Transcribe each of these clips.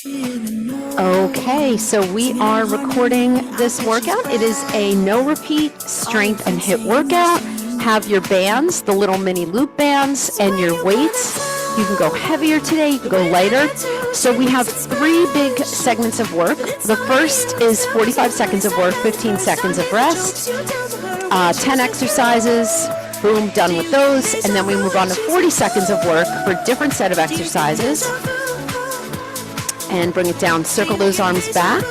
Okay, so we are recording this workout. It is a no repeat strength and HIIT workout. Have your bands, the little mini loop bands, and your weights. You can go heavier today, you can go lighter. So we have 3 big segments of work. The first is 45 seconds of work, 15 seconds of rest, 10 exercises, boom, done with those. And then we move on to 40 seconds of work for a different set of exercises. And bring it down, circle those arms back.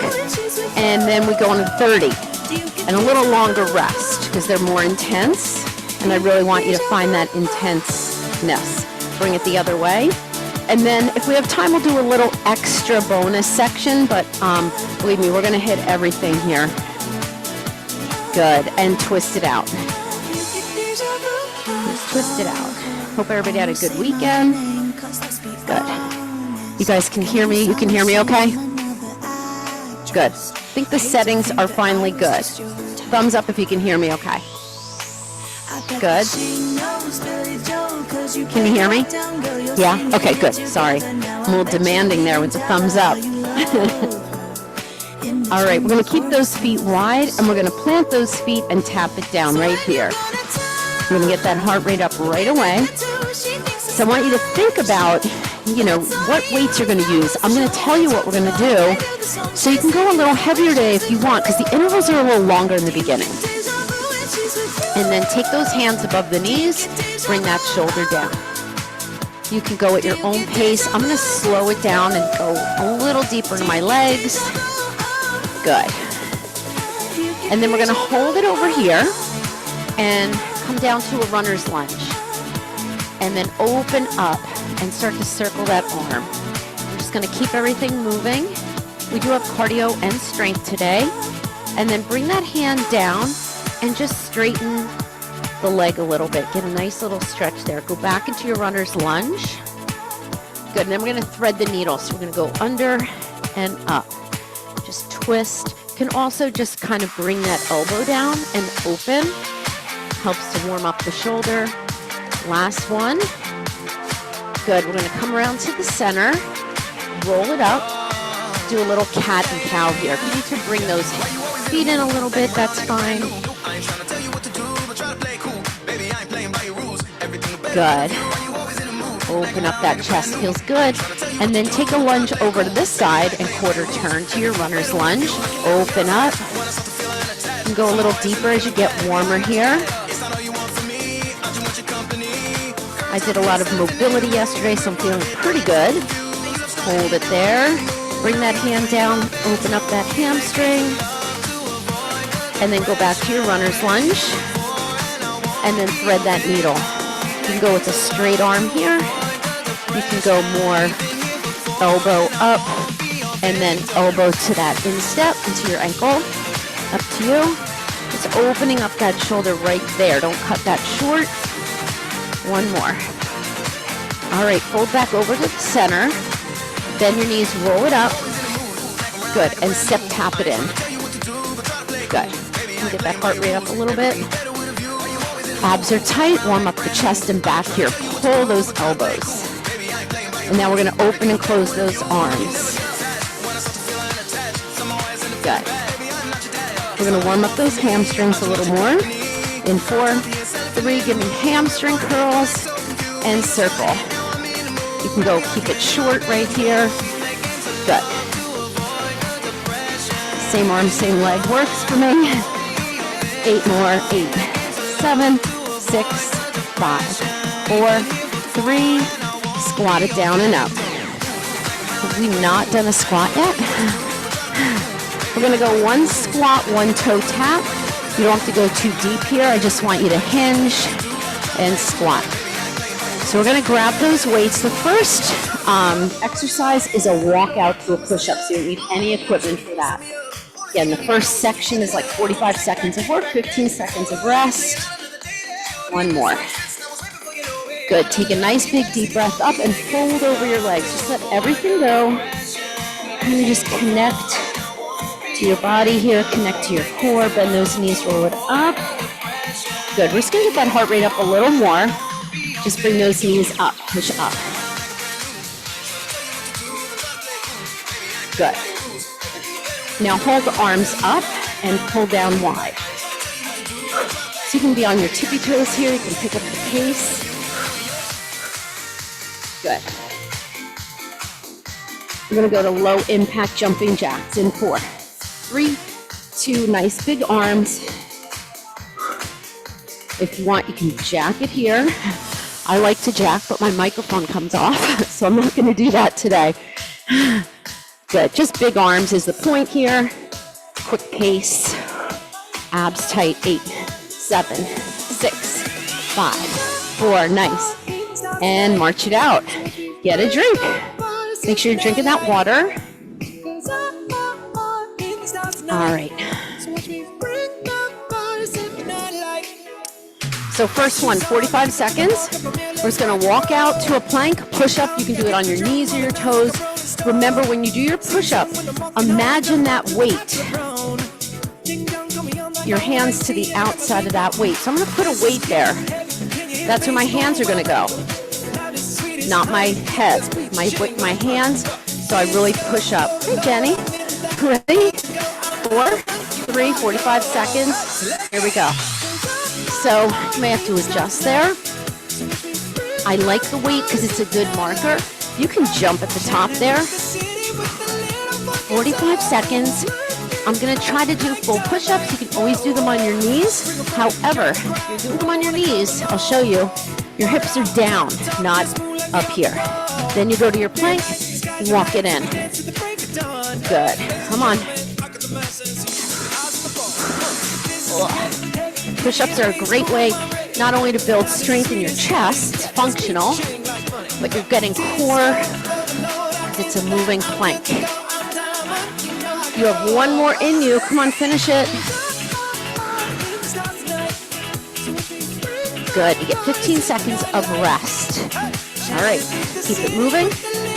And then we go on to 30 and a little longer rest because they're more intense. And I really want you to find that intenseness. Bring it the other way. And then if we have time, we'll do a little extra bonus section, but believe me, we're gonna hit everything here. Good, and twist it out. Just twist it out. Hope everybody had a good weekend. Good. You guys can hear me? You can hear me okay? Good. I think the settings are finally good. Thumbs up if you can hear me okay. Good. Can you hear me? Yeah? Okay, good. Sorry. I'm a little demanding there with the thumbs up. All right, we're going to keep those feet wide, and we're going to plant those feet and tap it down right here. We're going to get that heart rate up right away. So I want you to think about, what weights you're going to use. I'm going to tell you what we're going to do, so you can go a little heavier today if you want, because the intervals are a little longer in the beginning. And then take those hands above the knees, bring that shoulder down. You can go at your own pace. I'm going to slow it down and go a little deeper into my legs. Good. And then we're going to hold it over here and come down to a runner's lunge. And then open up and start to circle that arm. We're just going to keep everything moving. We do have cardio and strength today. And then bring that hand down and just straighten the leg a little bit. Get a nice little stretch there. Go back into your runner's lunge. Good. And then we're going to thread the needle. So we're going to go under and up. Just twist. You can also just kind of bring that elbow down and open. Helps to warm up the shoulder. Last one. Good. We're going to come around to the center. Roll it up. Do a little cat and cow here. If you need to bring those feet in a little bit, that's fine. Good. Open up that chest. Feels good. And then take a lunge over to this side and quarter turn to your runner's lunge. Open up. And go a little deeper as you get warmer here. I did a lot of mobility yesterday, so I'm feeling pretty good. Hold it there. Bring that hand down. Open up that hamstring. And then go back to your runner's lunge. And then thread that needle. You can go with a straight arm here. You can go more elbow up. And then elbow to that instep into your ankle. Up to you. Just opening up that shoulder right there. Don't cut that short. One more. All right, fold back over to the center. Bend your knees, roll it up. Good, and step tap it in. Good. And get that heart rate up a little bit. Abs are tight, warm up the chest and back here. Pull those elbows. And now we're gonna open and close those arms. Good. We're gonna warm up those hamstrings a little more. In 4, 3, give me hamstring curls and circle. You can go keep it short right here. Good. Same arm, same leg works for me. 8 more. 8, 7, 6, 5, 4, 3. Squat it down and up. Have we not done a squat yet? We're gonna go 1 squat, 1 toe tap. You don't have to go too deep here. I just want you to hinge and squat. So we're going to grab those weights. The first exercise is a walkout to a push-up, so you don't need any equipment for that. Again, the first section is like 45 seconds of work, 15 seconds of rest. One more. Good. Take a nice big deep breath up and fold over your legs. Just let everything go. And you just connect to your body here, connect to your core, bend those knees, roll it up. Good. We're just going to get that heart rate up a little more. Just bring those knees up, push up. Good. Now hold the arms up and pull down wide. So you can be on your tippy toes here. You can pick up the pace. Good. We're going to go to low impact jumping jacks in 4, 3, 2, nice big arms. If you want, you can jack it here. I like to jack, but my microphone comes off, so I'm not going to do that today. Good. Just big arms is the point here. Quick pace. Abs tight. 8, 7, 6, 5, 4. Nice. And march it out. Get a drink. Make sure you're drinking that water. All right. So first one, 45 seconds. We're just going to walk out to a plank, push up. You can do it on your knees or your toes. Remember, when you do your push up, imagine that weight. Your hands to the outside of that weight. So I'm going to put a weight there. That's where my hands are going to go. Not my head, my hands. So I really push up. Hey, Jenny. Ready? 4, 3, 45 seconds. Here we go. So you may have to adjust there. I like the weight because it's a good marker. You can jump at the top there. 45 seconds. I'm going to try to do full push-ups. You can always do them on your knees. However, if you're doing them on your knees, I'll show you, your hips are down, not up here. Then you go to your plank, walk it in. Good. Come on. Push-ups are a great way not only to build strength in your chest, it's functional, but you're getting core. It's a moving plank. You have one more in you. Come on, finish it. Good. You get 15 seconds of rest. All right. Keep it moving.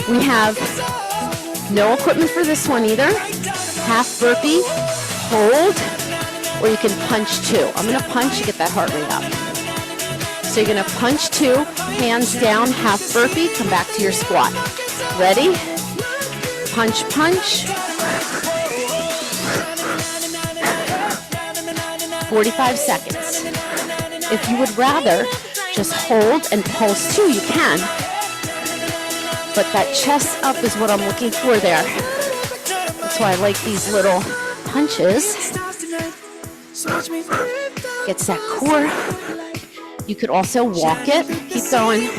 We have no equipment for this one either. Half burpee, hold, or you can punch 2. I'm going to punch to get that heart rate up. So you're going to punch 2, hands down, half burpee, come back to your squat. Ready? Punch, punch. 45 seconds. If you would rather just hold and pulse 2, you can. But that chest up is what I'm looking for there. That's why I like these little punches. Gets that core. You could also walk it. Keep going.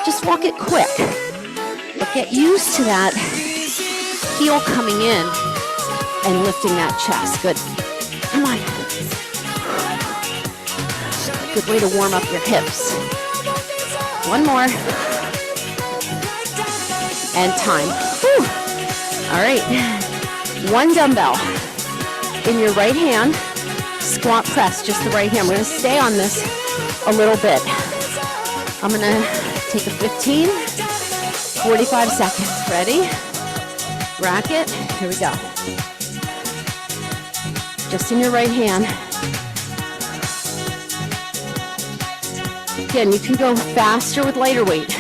Just walk it quick. But get used to that heel coming in and lifting that chest. Good. Come on. Good way to warm up your hips. One more. And time. Whew. All right. One dumbbell in your right hand. Squat press, just the right hand. We're going to stay on this a little bit. I'm going to take a 15, 45 seconds. Ready? Rack it. Here we go. Just in your right hand. Again, you can go faster with lighter weight.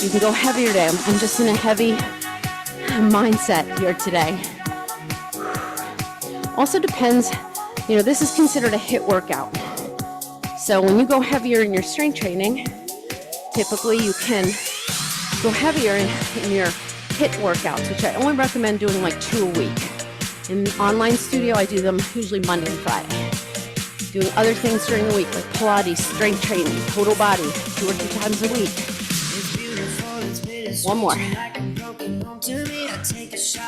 You can go heavier today. I'm just in a heavy mindset here today. Also depends, this is considered a HIIT workout. So when you go heavier in your strength training, typically you can go heavier in your HIIT workouts, which I only recommend doing like 2 a week. In the online studio, I do them usually Monday and Friday. Doing other things during the week, like Pilates, strength training, total body, 2 or 3 times a week. One more.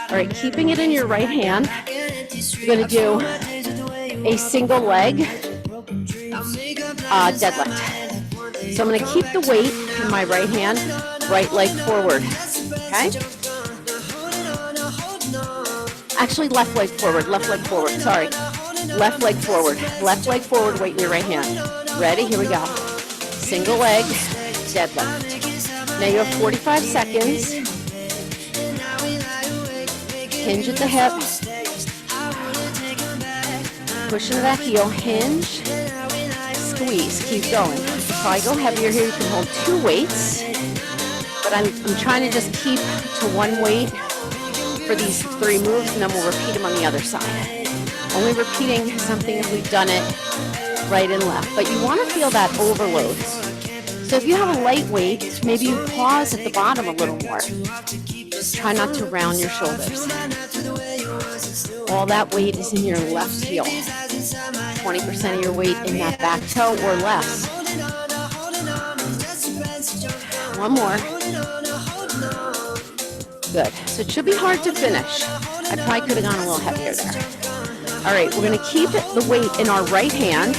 All right, keeping it in your right hand, you're going to do a single leg deadlift. So I'm going to keep the weight in my right hand, right leg forward. Okay? Actually, left leg forward, sorry. Left leg forward, weight in your right hand. Ready? Here we go. Single leg deadlift. Now you have 45 seconds. Hinge at the hip. Push into that heel, hinge, squeeze, keep going. You can probably go heavier here. You can hold 2 weights, but I'm trying to just keep to 1 weight for these 3 moves, and then we'll repeat them on the other side. Only repeating something if we've done it right and left, but you want to feel that overload. So if you have a light weight, maybe you pause at the bottom a little more. Just try not to round your shoulders. All that weight is in your left heel. 20% of your weight in that back toe or less. One more. Good. So it should be hard to finish. I probably could have gone a little heavier there. All right, we're going to keep the weight in our right hand,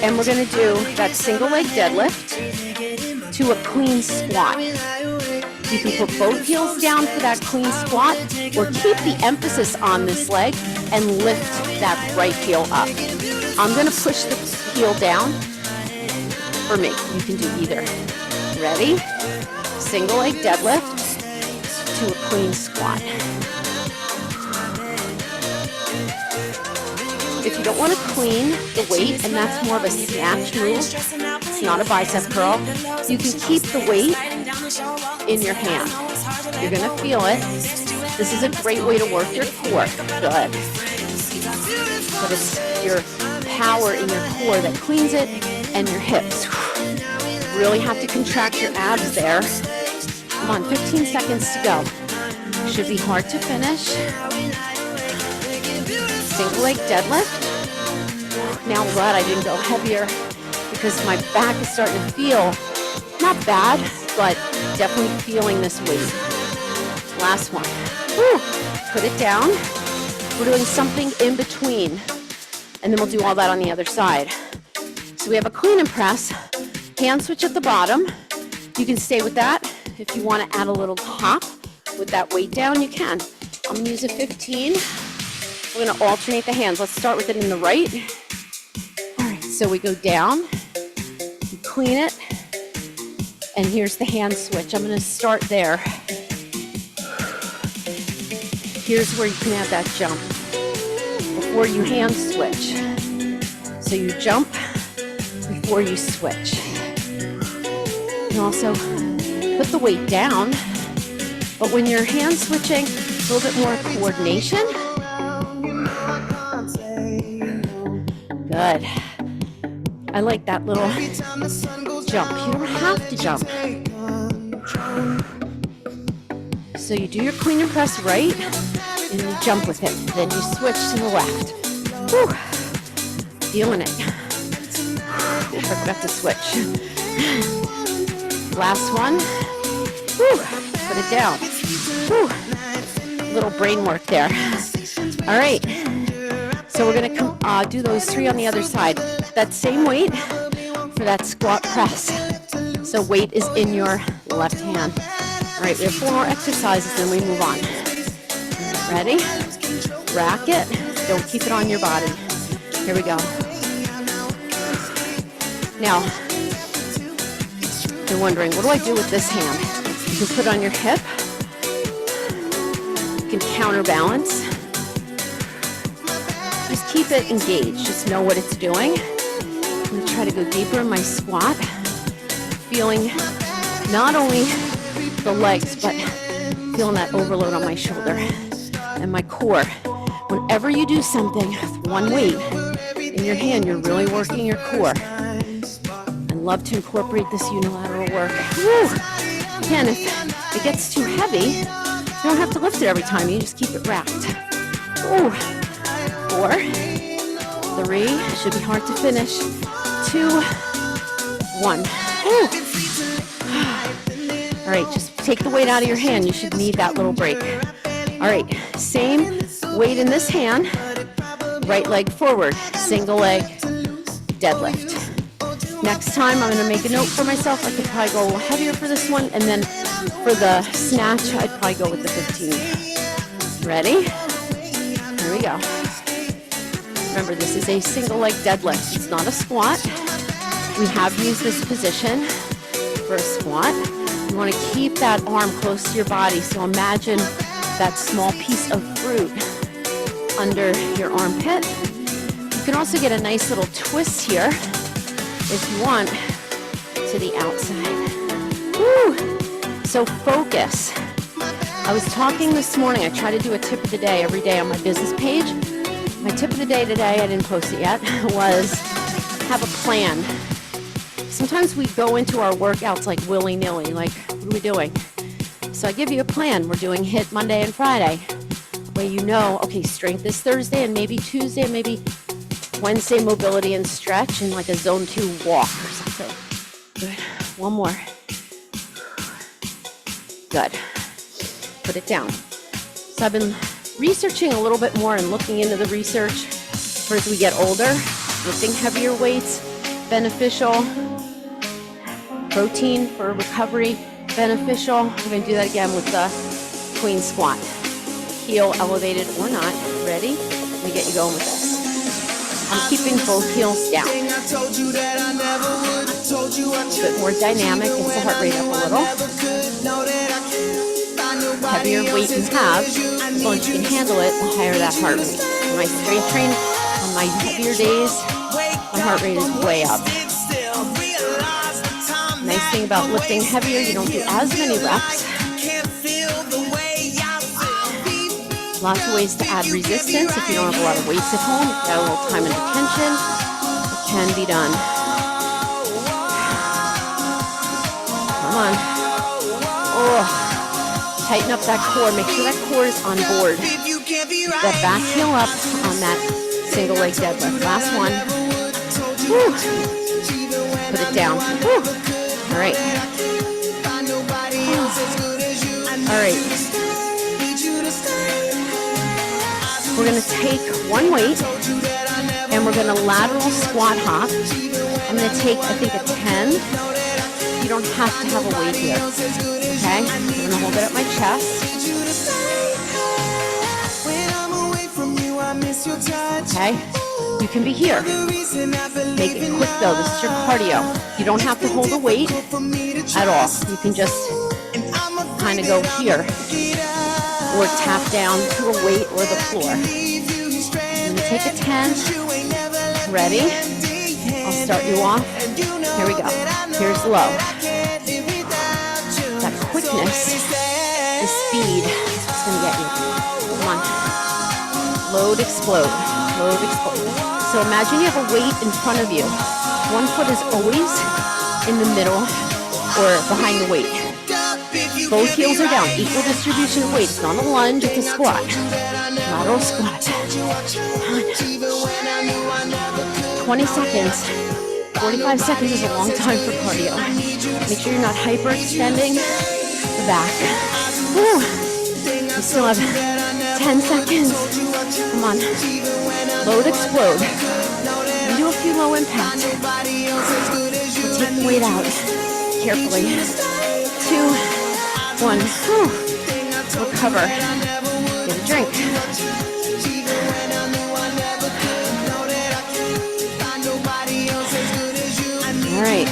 and we're going to do that single leg deadlift to a clean squat. You can put both heels down for that clean squat, or keep the emphasis on this leg and lift that right heel up. I'm going to push the heel down. For me, you can do either. Ready? Single leg deadlift to a clean squat. If you don't want to clean the weight, and that's more of a snatch move, it's not a bicep curl, you can keep the weight in your hand. You're going to feel it. This is a great way to work your core. Good. But it's your power in your core that cleans it, and your hips. Really have to contract your abs there. Come on, 15 seconds to go. Should be hard to finish. Single leg deadlift. Now I'm glad I didn't go heavier because my back is starting to feel not bad, but definitely feeling this weight. Last one. Woo. Put it down. We're doing something in between, and then we'll do all that on the other side. So we have a clean and press. Hand switch at the bottom. You can stay with that. If you want to add a little hop with that weight down, you can. I'm going to use a 15. We're going to alternate the hands. Let's start with it in the right. All right, so we go down, we clean it, and here's the hand switch. I'm going to start there. Here's where you can add that jump before you hand switch. So you jump before you switch. You also put the weight down, but when you're hand switching, a little bit more coordination. Good. I like that little jump. You don't have to jump. So you do your clean and press right, and you jump with it. Then you switch to the left. Whew. Feeling it. I forgot to switch. Last one. Whew. Put it down. Whew. Little brain work there. All right. So we're going to do those 3 on the other side. That same weight for that squat press. So weight is in your left hand. All right, we have 4 more exercises, then we move on. Ready? Rack it. Don't keep it on your body. Here we go. Now, you're wondering, what do I do with this hand? You can put it on your hip. You can counterbalance. Just keep it engaged. Just know what it's doing. I'm going to try to go deeper in my squat. Feeling not only the legs, but feeling that overload on my shoulder and my core. Whenever you do something with one weight in your hand, you're really working your core. I love to incorporate this unilateral work. Woo! Again, if it gets too heavy, you don't have to lift it every time. You just keep it wrapped. Ooh. 4, 3, should be hard to finish. 2, 1. Ooh. All right, just take the weight out of your hand. You should need that little break. All right, same weight in this hand. Right leg forward, single leg deadlift. Next time, I'm going to make a note for myself. I could probably go a little heavier for this one, and then for the snatch, I'd probably go with the 15. Ready? Here we go. Remember, this is a single leg deadlift. It's not a squat. We have used this position for a squat. You want to keep that arm close to your body. So imagine that small piece of fruit under your armpit. You can also get a nice little twist here if you want to the outside. Woo! So focus. I was talking this morning. I try to do a tip of the day every day on my business page. My tip of the day today, I didn't post it yet, was have a plan. Sometimes we go into our workouts like willy-nilly, like, what are we doing? So I give you a plan. We're doing HIIT Monday and Friday, where you know, okay, strength is Thursday and maybe Tuesday and maybe Wednesday mobility and stretch and like a zone 2 walk or something. Good. One more. Good. Put it down. So I've been researching a little bit more and looking into the research for as we get older. Lifting heavier weights, beneficial. Protein for recovery, beneficial. We're going to do that again with the queen squat. Heel elevated or not. Ready? Let me get you going with this. I'm keeping both heels down. A bit more dynamic. Gets the heart rate up a little. The heavier weight you have, as long as you can handle it, the higher that heart rate. When I strength train on my heavier days, my heart rate is way up. Nice thing about lifting heavier, you don't do as many reps. Lots of ways to add resistance. If you don't have a lot of weights at home, you've got a little time and attention, it can be done. Come on. Oh. Tighten up that core. Make sure that core is on board. That back heel up on that single leg deadlift. Last one. Woo. Put it down. Woo. All right. All right. We're going to take one weight and we're going to lateral squat hop. I'm going to take, I think, a 10. You don't have to have a weight here. Okay? I'm going to hold it at my chest. Okay? You can be here. Make it quick though. This is your cardio. You don't have to hold a weight at all. You can just kind of go here or tap down to a weight or the floor. I'm going to take a 10. Ready? I'll start you off. Here we go. Here's low. That quickness, the speed is what's going to get you. Come on. Load, explode. Load, explode. So imagine you have a weight in front of you. One foot is always in the middle or behind the weight. Both heels are down. Equal distribution of weight. It's not a lunge, it's a squat. Lateral squat. 20 seconds. 45 seconds is a long time for cardio. Make sure you're not hyperextending the back. Woo. You still have 10 seconds. Come on. Load, explode. And do a few low impact. We'll take the weight out carefully. 2, 1. Whew. Recover. Get a drink. All right.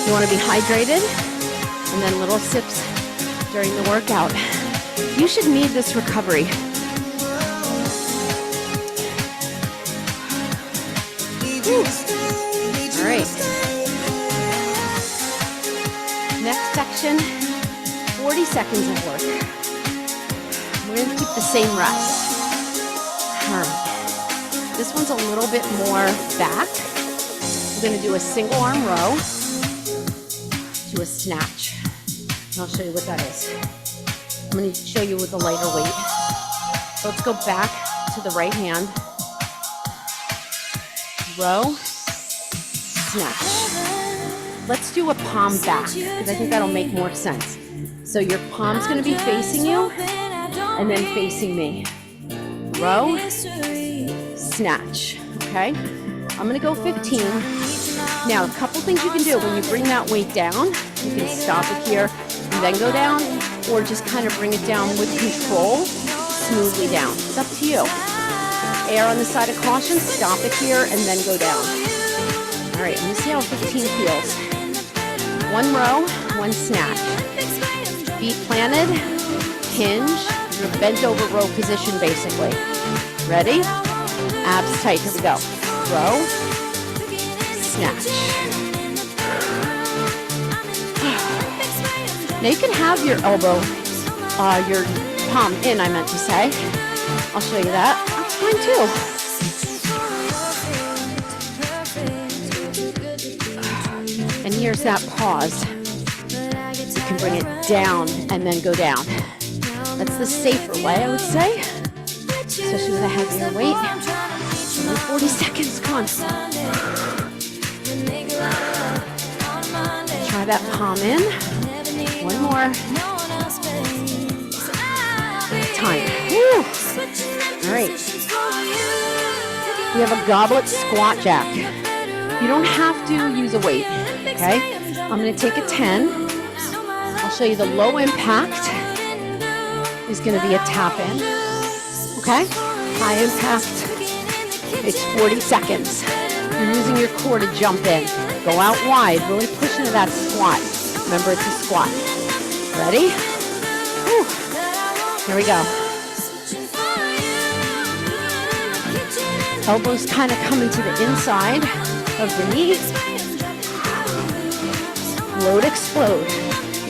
You want to be hydrated and then little sips during the workout. You should need this recovery. Whew. All right. Next section, 40 seconds of work. We're going to keep the same rest. All right. This one's a little bit more back. We're going to do a single arm row to a snatch. And I'll show you what that is. I'm going to show you with a lighter weight. So let's go back to the right hand. Row, snatch. Let's do a palm back because I think that'll make more sense. So your palm's going to be facing you and then facing me. Row, snatch. Okay? I'm going to go 15. Now, a couple things you can do when you bring that weight down. You can stop it here and then go down, or just kind of bring it down with control, smoothly down. It's up to you. Err on the side of caution, stop it here and then go down. All right, let me see how 15 feels. One row, one snatch. Feet planted, hinge, your bent over row position basically. Ready? Abs tight, here we go. Row, snatch. Now you can have your elbow, your palm in, I meant to say. I'll show you that. That's fine too. And here's that pause. You can bring it down and then go down. That's the safer way, I would say, especially with a heavier weight. Only 40 seconds, come on. Try that palm in. One more. Time. Woo. All right. We have a goblet squat jack. You don't have to use a weight, okay? I'm going to take a 10. I'll show you the low impact is going to be a tap in, okay? High impact, it's 40 seconds. You're using your core to jump in. Go out wide, really push into that squat. Remember, it's a squat. Ready? Whew. Here we go. Elbows kind of coming to the inside of the knee. Load, explode.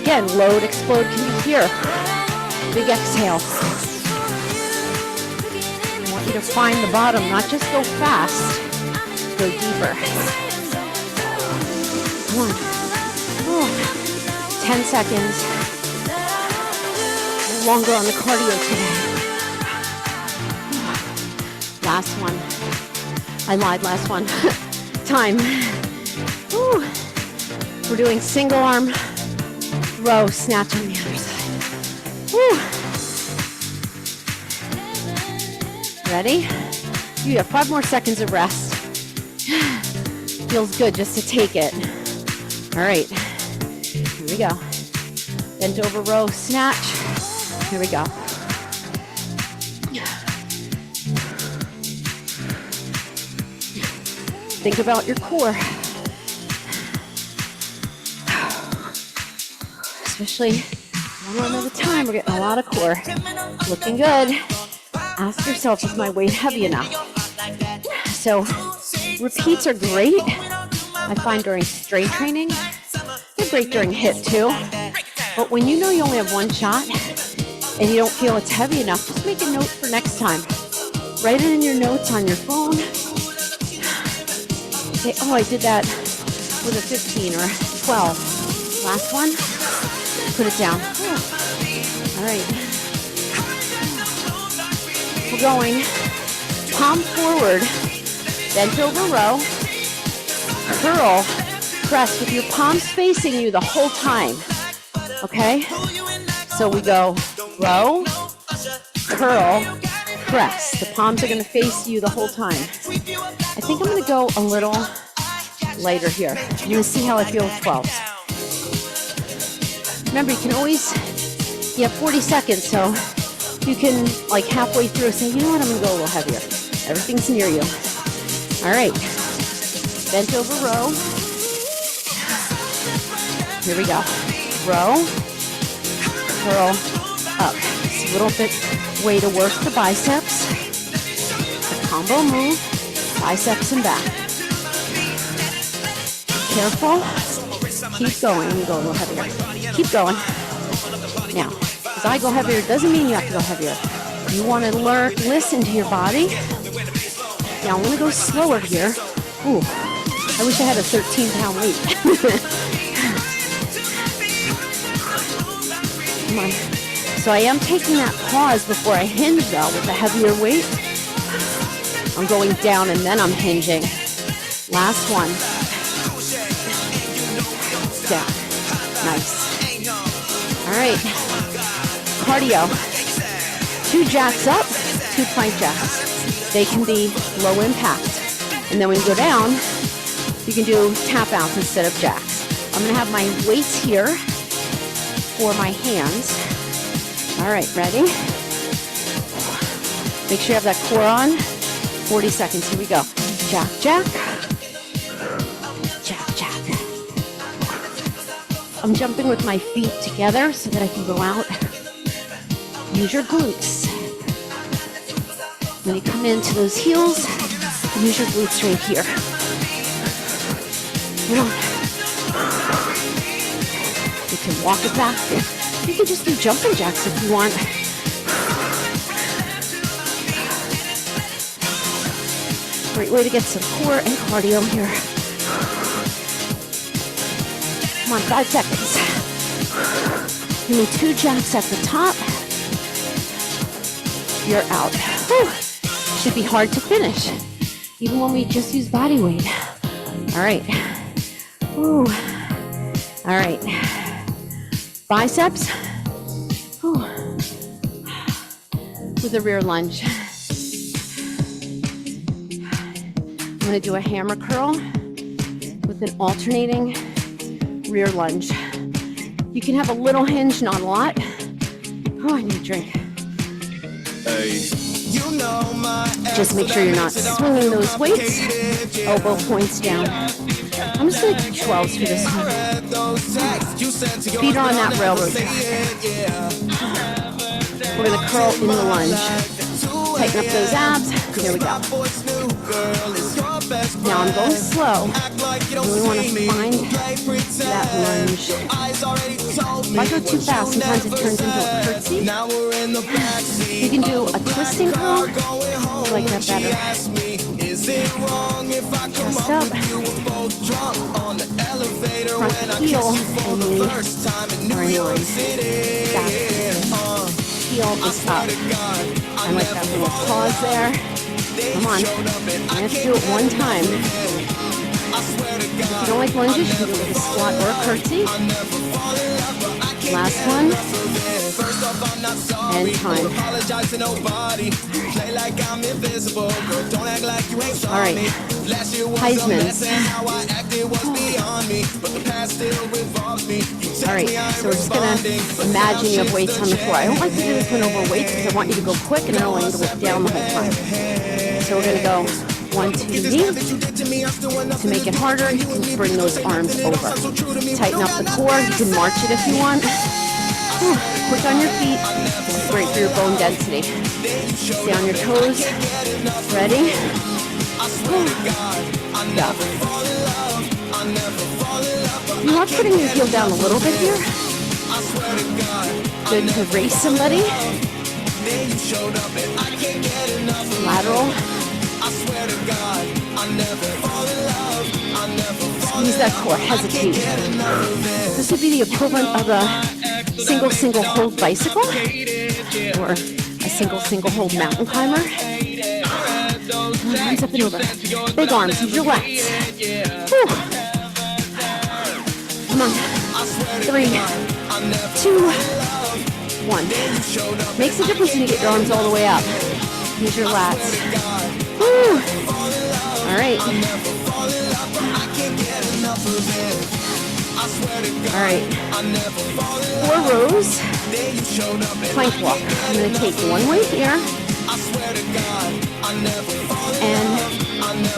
Again, load, explode can be here. Big exhale. I want you to find the bottom, not just go fast, go deeper. Come on. Oh. 10 seconds. Longer on the cardio today. Last one. I lied, last one. Time. Woo. We're doing single arm row snatch on the other side. Woo. Ready? You have 5 more seconds of rest. Feels good just to take it. All right. Here we go. Bent over row snatch. Here we go. Think about your core. Especially one arm at a time, we're getting a lot of core. Looking good. Ask yourself, is my weight heavy enough? So repeats are great. I find during strength training, they're great during HIIT too. But when you know you only have one shot and you don't feel it's heavy enough, just make a note for next time. Write it in your notes on your phone. Say, oh, I did that with a 15 or 12. Last one. Put it down. All right. We're going palm forward, bent over row, curl, press with your palms facing you the whole time. Okay? So we go row, curl, press. The palms are going to face you the whole time. I think I'm going to go a little lighter here. I'm going to see how I feel with 12. Remember, you can always, you have 40 seconds, so you can, like halfway through, say, you know what, I'm going to go a little heavier. Everything's near you. All right. Bent over row. Here we go. Row, curl, up. It's a little bit way to work the biceps. A combo move, biceps and back. Careful. Keep going. You go a little heavier. Keep going. Now, as I go heavier, doesn't mean you have to go heavier. You want to learn, listen to your body. Now, I'm going to go slower here. Ooh, I wish I had a 13-pound weight. Come on. So I am taking that pause before I hinge, though, with the heavier weight. I'm going down and then I'm hinging. Last one. Down. Nice. All right. Cardio. 2 jacks up, 2 plank jacks. They can be low impact. And then when you go down, you can do tap outs instead of jacks. I'm going to have my weights here for my hands. All right, ready? Make sure you have that core on. 40 seconds. Here we go. Jack, jack. Jack, jack. I'm jumping with my feet together so that I can go out. Use your glutes. When you come into those heels, use your glutes right here. Come on. can walk it back. You can just do jumping jacks if you want. Great way to get some core and cardio here. Come on, 5 seconds. Give me 2 jacks at the top. You're out. Whew. Should be hard to finish, even when we just use body weight. All right. Ooh. All right. Biceps. Ooh. With a rear lunge. I'm going to do a hammer curl with an alternating rear lunge. You can have a little hinge, not a lot. Oh, I need a drink. Just make sure you're not swinging those weights. Elbow points down. I'm just going to do 12s for this one. Feet are on that railroad track. We're going to curl in the lunge. Tighten up those abs. Here we go. Now I'm going slow. We want to find that lunge. If I go too fast, sometimes it turns into a curtsy. You can do a twisting curl. I like that better. Chest up. Front heel and knee are in line. Back heel is up. I like that little pause there. Come on. Let's do it one time. If you don't like lunges, you can do it with a squat or a curtsy. Last one. And time. All right. Heisman's. All right, so we're just going to imagine you have weights on the floor. I don't like to do this one over weights because I want you to go quick and I don't want you to look down the whole time. So we're going to go 1, 2, knee. To make it harder, you can bring those arms over. Tighten up the core. You can march it if you want. Quick on your feet. This is great for your bone density. Stay on your toes. Ready? Go. You are putting your heel down a little bit here. Good to race somebody. Lateral. Squeeze that core, hesitate. This would be the equivalent of a single hold bicycle or a single hold mountain climber. Hands up and over. Big arms, use your lats. Whew. Come on. 3, 2, 1. Makes a difference when you get your arms all the way up. Use your lats. Woo. All right. All right. 4 rows. Plank walk. I'm going to take 1 weight here. And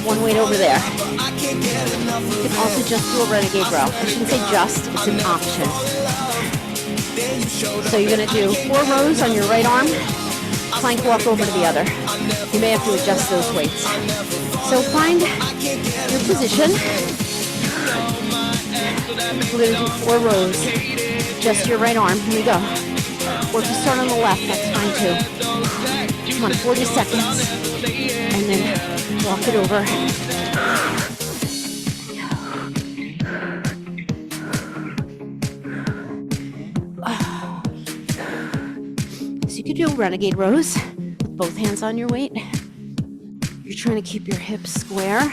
1 weight over there. You can also just do a renegade row. I shouldn't say just, it's an option. So you're going to do 4 rows on your right arm. Plank walk over to the other. You may have to adjust those weights. So find your position. We're going to do 4 rows. Just your right arm. Here we go. Or if you start on the left, that's fine too. Come on, 40 seconds. And then walk it over. So you could do renegade rows with both hands on your weight. You're trying to keep your hips square.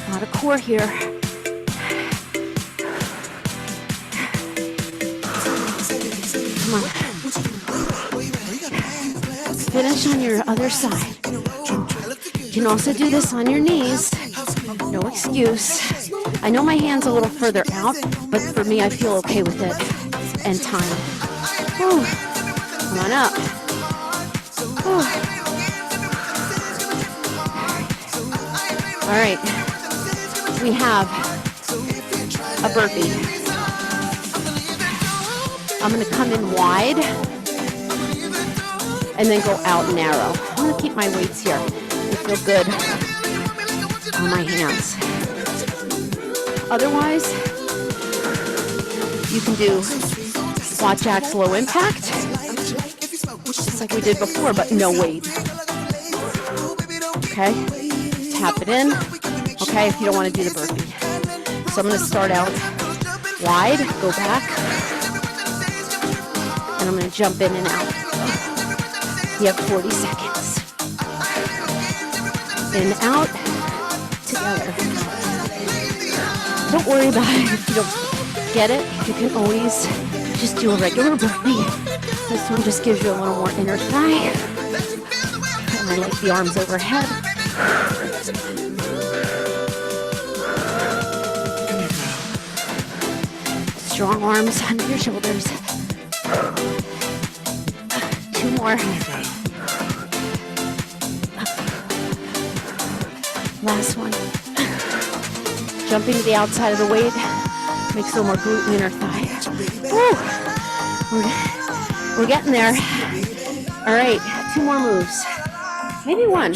A lot of core here. Come on. Finish on your other side. You can also do this on your knees. No excuse. I know my hand's a little further out, but for me, I feel okay with it. And time. Whew. Come on up. Whew. All right. We have a burpee. I'm going to come in wide and then go out narrow. I'm going to keep my weights here. I feel good. on my hands. Otherwise, you can do squat jacks low impact, just like we did before, but no weight. Okay, tap it in. Okay, if you don't want to do the burpee. So I'm going to start out wide, go back, and I'm going to jump in and out. You have 40 seconds. In, out, together. Don't worry about it if you don't get it. You can always just do a regular burpee. This one just gives you a little more inner thigh. And I like the arms overhead. Strong arms under your shoulders. 2 more. Last one. Jumping to the outside of the weight makes a little more glute and inner thigh. Woo. We're getting there. All right, 2 more moves. Maybe 1.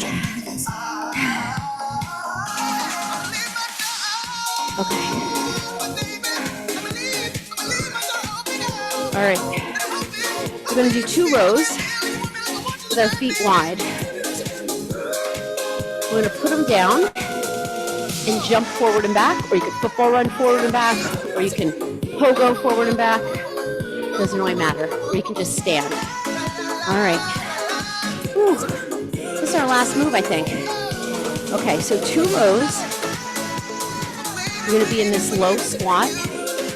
Okay. All right. We're going to do 2 rows with our feet wide. We're going to put them down and jump forward and back, or you can football run forward and back, or you can pogo forward and back. Doesn't really matter. Or you can just stand. All right. Whew. This is our last move, I think. Okay, so 2 rows. You're going to be in this low squat.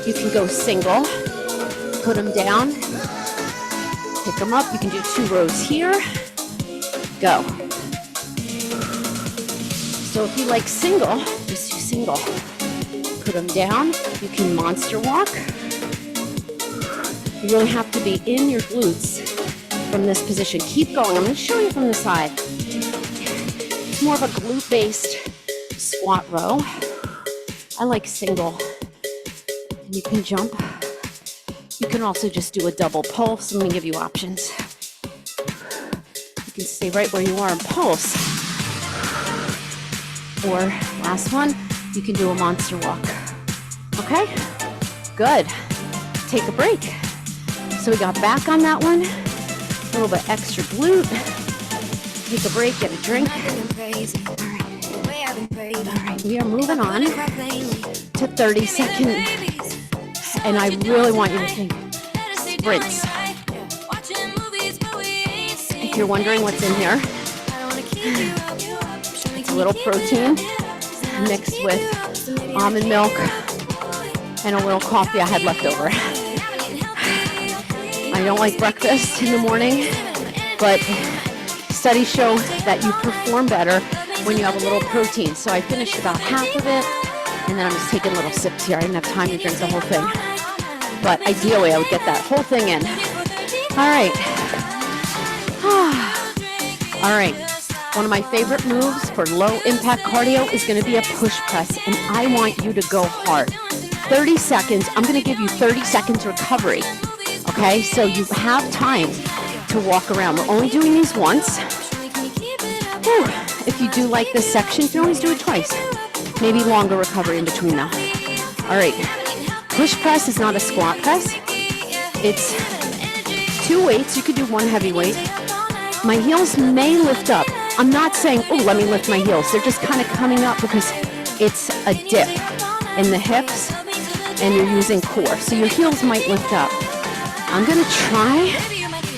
You can go single. Put them down. Pick them up. You can do 2 rows here. Go. So if you like single, just do single. Put them down. You can monster walk. You really have to be in your glutes from this position. Keep going. I'm going to show you from the side. It's more of a glute-based squat row. I like single. And you can jump. You can also just do a double pulse. I'm going to give you options. You can stay right where you are and pulse. Or last one, you can do a monster walk. Okay? Good. Take a break. So we got back on that one. A little bit extra glute. Take a break, get a drink. All right, we are moving on to 30 seconds. And I really want you to think sprints. If you're wondering what's in here, it's a little protein mixed with almond milk and a little coffee I had left over. I don't like breakfast in the morning, but studies show that you perform better when you have a little protein. So I finished about half of it, and then I'm just taking little sips here. I didn't have time to drink the whole thing. But ideally, I would get that whole thing in. All right. All right. One of my favorite moves for low impact cardio is going to be a push press, and I want you to go hard. 30 seconds. I'm going to give you 30 seconds recovery. Okay, so you have time to walk around. We're only doing these once. Whew. If you do like this section, you can always do it twice. Maybe longer recovery in between now. All right. Push press is not a squat press. It's 2 weights. You could do 1 heavy weight. My heels may lift up. I'm not saying, oh, let me lift my heels. They're just kind of coming up because it's a dip in the hips and you're using core. So your heels might lift up. I'm going to try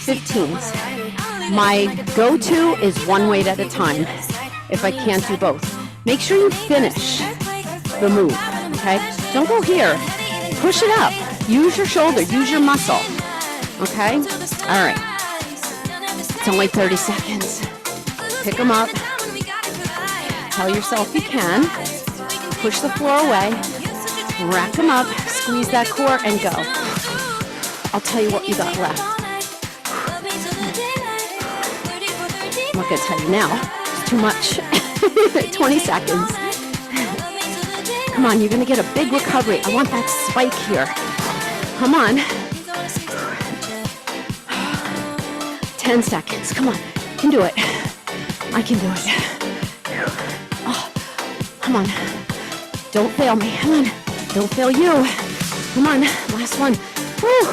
15s. My go-to is 1 weight at a time if I can't do both. Make sure you finish the move, okay? Don't go here. Push it up. Use your shoulder. Use your muscle, okay? All right. It's only 30 seconds. Pick them up. Tell yourself you can. Push the floor away. Rack them up. Squeeze that core and go. I'll tell you what you got left. I'm not going to tell you now. It's too much. 20 seconds. Come on, you're going to get a big recovery. I want that spike here. Come on. 10 seconds. Come on. You can do it. I can do it. Oh. Come on. Don't fail me. Come on. Don't fail you. Come on. Last one. Woo.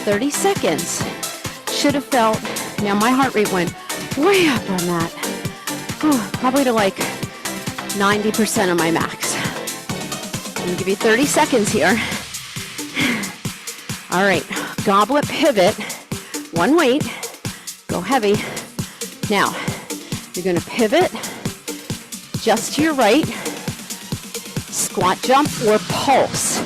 30 seconds. Should have felt. Now my heart rate went way up on that. Whew, probably to like 90% of my max. I'm gonna give you 30 seconds here. All right, goblet pivot, one weight, go heavy. Now, you're gonna pivot just to your right, squat jump or pulse.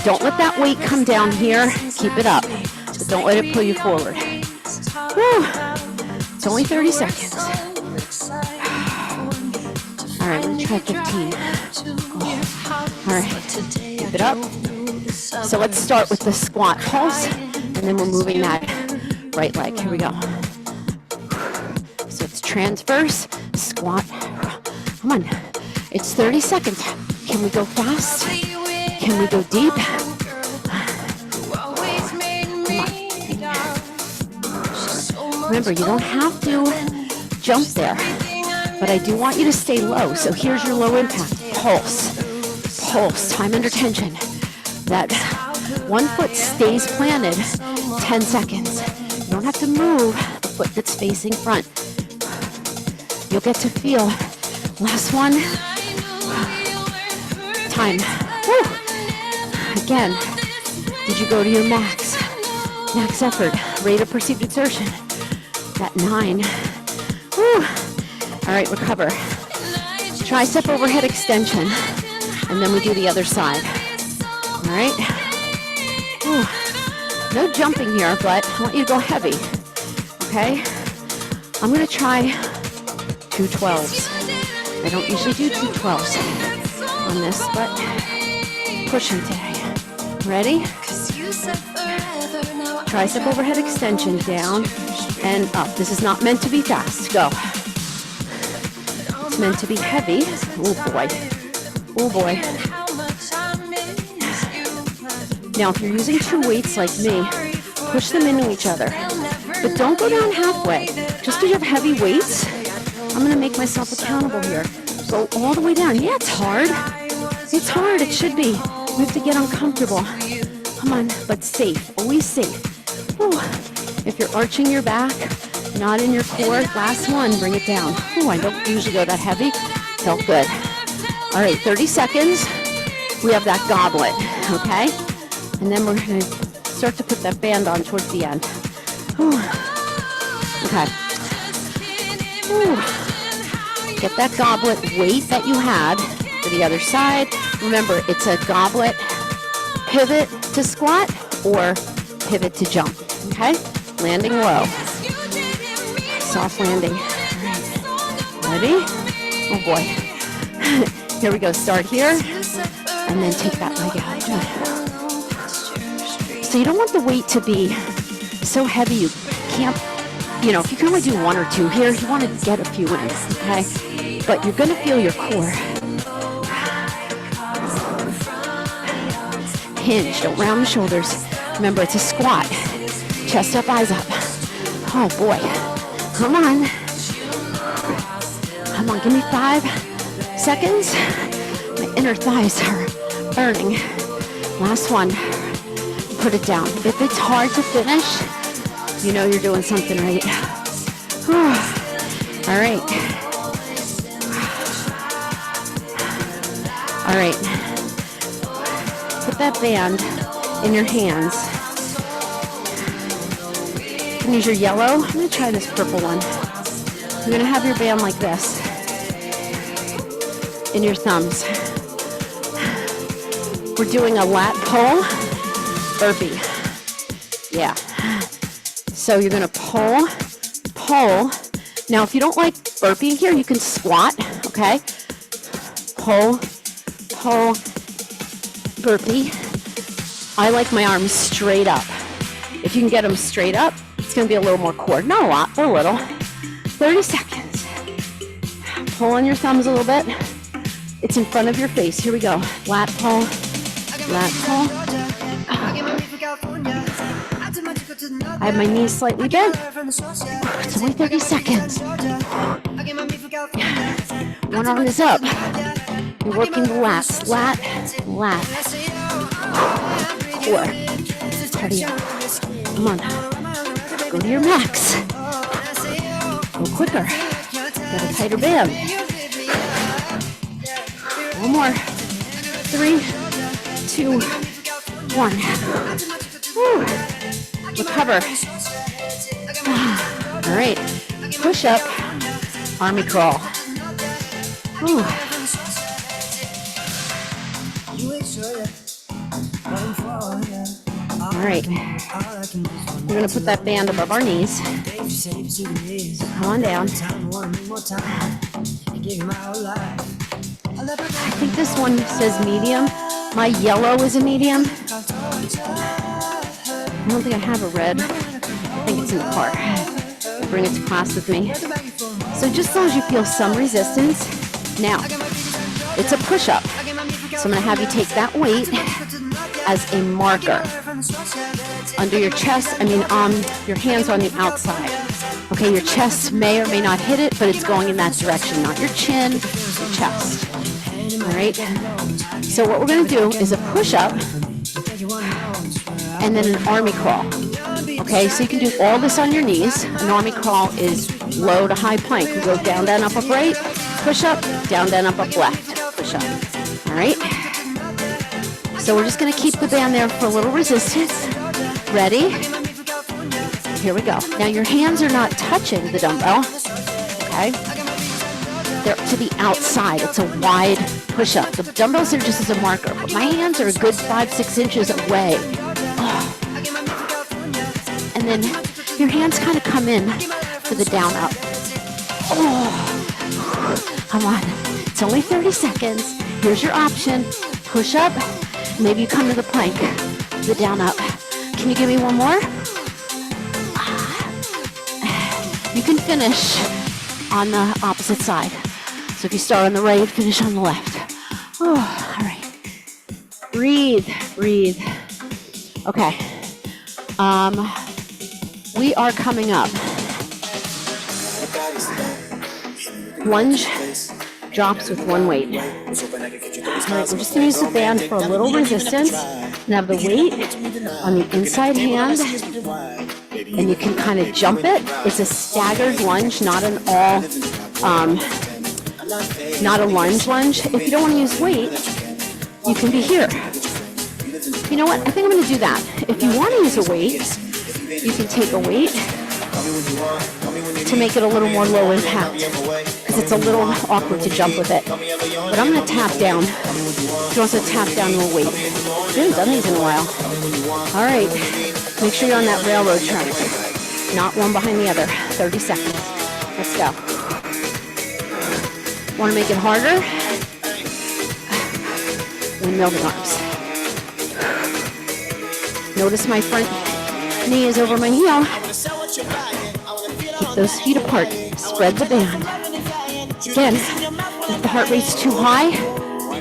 Don't let that weight come down here, keep it up, but don't let it pull you forward. Whew. It's only 30 seconds. All right, let's try 15. Oh. All right, keep it up. So let's start with the squat pulse, and then we're moving that right leg. Here we go. So it's transverse, squat. Come on, it's 30 seconds. Can we go fast? Can we go deep? Come on. Remember, you don't have to jump there, but I do want you to stay low. So here's your low impact. Pulse, pulse, time under tension. That one foot stays planted 10 seconds. You don't have to move the foot that's facing front. You'll get to feel. Last one. Time. Woo. Again, did you go to your max? Max effort, rate of perceived exertion. That 9. Woo. All right, recover. Tricep overhead extension, and then we do the other side. All right. Ooh. No jumping here, but I want you to go heavy. Okay. I'm going to try 2 12s. I don't usually do 2 12s on this, but pushing today. Ready? Tricep overhead extension, down and up. This is not meant to be fast. Go. It's meant to be heavy. Oh boy. Oh boy. Now, if you're using 2 weights like me, push them into each other. But don't go down halfway. Just because you have heavy weights, I'm going to make myself accountable here. Go all the way down. Yeah, it's hard. It's hard. It should be. We have to get uncomfortable. Come on, but safe. Always safe. Whew. If you're arching your back, not in your core, last one, bring it down. Oh, I don't usually go that heavy. Felt good. All right, 30 seconds. We have that goblet, okay? And then we're going to start to put that band on towards the end. Whew. Okay. Whew. Get that goblet weight that you had for the other side. Remember, it's a goblet pivot to squat or pivot to jump, okay? Landing low. Soft landing. All right. Ready? Oh boy. Here we go. Start here and then take that leg out. So you don't want the weight to be so heavy you can't, if you can only do 1 or 2 here, you want to get a few in, okay? But you're going to feel your core. Hinge, don't round the shoulders. Remember, it's a squat. Chest up, eyes up. Oh boy. Come on. Come on, give me 5 seconds. My inner thighs are burning. Last one. Put it down. If it's hard to finish, you know you're doing something right. All right. All right. Put that band in your hands. You can use your yellow. I'm going to try this purple one. You're going to have your band like this in your thumbs. We're doing a lat pull burpee. Yeah. So you're going to pull. Now, if you don't like burpee here, you can squat, okay? Pull, burpee. I like my arms straight up. If you can get them straight up, it's going to be a little more core. Not a lot, but a little. 30 seconds. Pull on your thumbs a little bit. It's in front of your face. Here we go. Lat pull, lat pull. I have my knees slightly bent. It's only 30 seconds. One arm is up. You're working the lats, lat, core, cardio. Come on, go to your max. Go quicker. Get a tighter band. One more. 3, 2, 1. Woo. Recover. All right. Push up. Army crawl. Woo. All right. We're going to put that band above our knees. So come on down. I think this one says medium. My yellow is a medium. I don't think I have a red. I think it's in the car. I'll bring it to class with me. So just as long as you feel some resistance. Now, it's a push-up. So I'm going to have you take that weight as a marker. Under your chest, your hands on the outside. Okay, your chest may or may not hit it, but it's going in that direction, not your chin, your chest. All right? So what we're going to do is a push-up and then an army crawl. Okay, so you can do all this on your knees. An army crawl is low to high plank. We go down, down, up, up, right, push-up, down, down, up, up, left, push-up. All right? So we're just going to keep the band there for a little resistance. Ready? Here we go. Now your hands are not touching the dumbbell, okay? They're to the outside. It's a wide push-up. The dumbbells are just as a marker, but my hands are a good 5-6 inches away. Oh. And then your hands kind of come in for the down up. Oh. Come on. It's only 30 seconds. Here's your option. Push up. Maybe you come to the plank. The down up. Can you give me one more? You can finish on the opposite side. So if you start on the right, finish on the left. Oh, all right. Breathe, breathe. Okay. We are coming up. Lunge drops with one weight. All right, we're just going to use the band for a little resistance and have the weight on the inside hand. And you can kind of jump it. It's a staggered lunge, not an not a lunge. If you don't want to use weight, you can be here. You know what? I think I'm going to do that. If you want to use a weight, you can take a weight to make it a little more low impact because it's a little awkward to jump with it. But I'm going to tap down. You can also tap down with a weight. I haven't done these in a while. All right. Make sure you're on that railroad track. Not one behind the other. 30 seconds. Let's go. Want to make it harder? Windmill the arms. Notice my front knee is over my heel. Keep those feet apart. Spread the band. Again, if the heart rate's too high,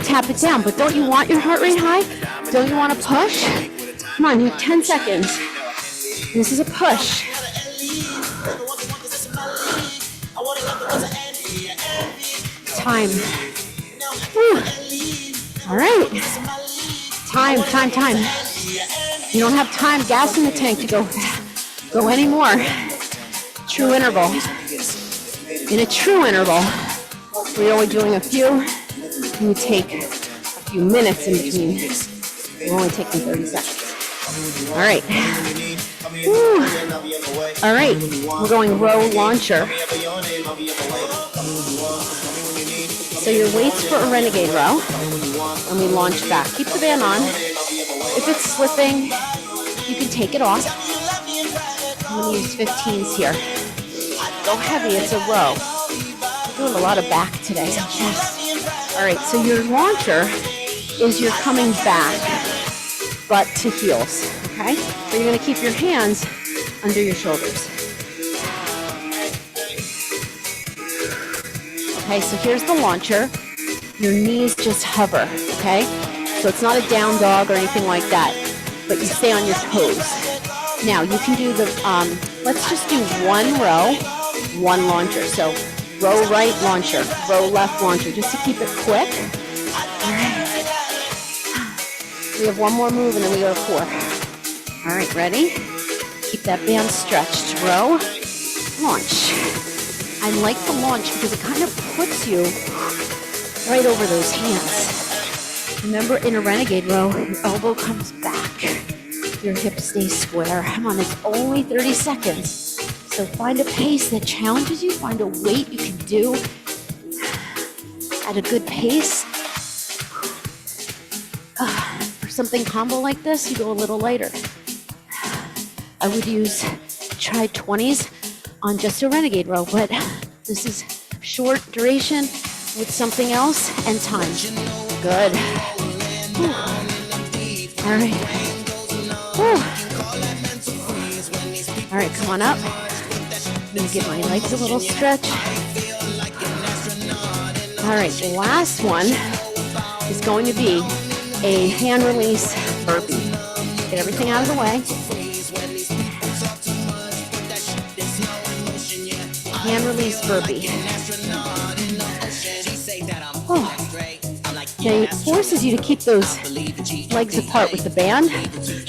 tap it down. But don't you want your heart rate high? Don't you want to push? Come on, you have 10 seconds. This is a push. Time. Whew. All right. Time. You don't have time, gas in the tank to go anymore. True interval. In a true interval, we're only doing a few, and you take a few minutes in between. We're only taking 30 seconds. All right. Woo. All right. We're going row launcher. So your weight's for a renegade row, and we launch back. Keep the band on. If it's slipping, you can take it off. I'm going to use 15s here. Go heavy. It's a row. I'm doing a lot of back today. Yes. All right. So your launcher is you're coming back, butt to heels. Okay? So you're going to keep your hands under your shoulders. Okay, so here's the launcher. Your knees just hover, okay? So it's not a down dog or anything like that, but you stay on your toes. Now, you can do the, let's just do one row, one launcher. So row right, launcher, row left, launcher, just to keep it quick. We have one more move and then we go to 4. All right, ready? Keep that band stretched. Row, launch. I like the launch because it kind of puts you right over those hands. Remember, in a renegade row, your elbow comes back. Your hip stays square. Come on, it's only 30 seconds. So find a pace that challenges you. Find a weight you can do at a good pace. For something combo like this, you go a little lighter. I would try 20s on just a renegade row, but this is short duration with something else and time. Good. Whew. All right. Whew. All right, come on up. I'm gonna give my legs a little stretch. All right, the last one is going to be a hand release burpee. Get everything out of the way. Hand release burpee. Oh. Okay, it forces you to keep those legs apart with the band.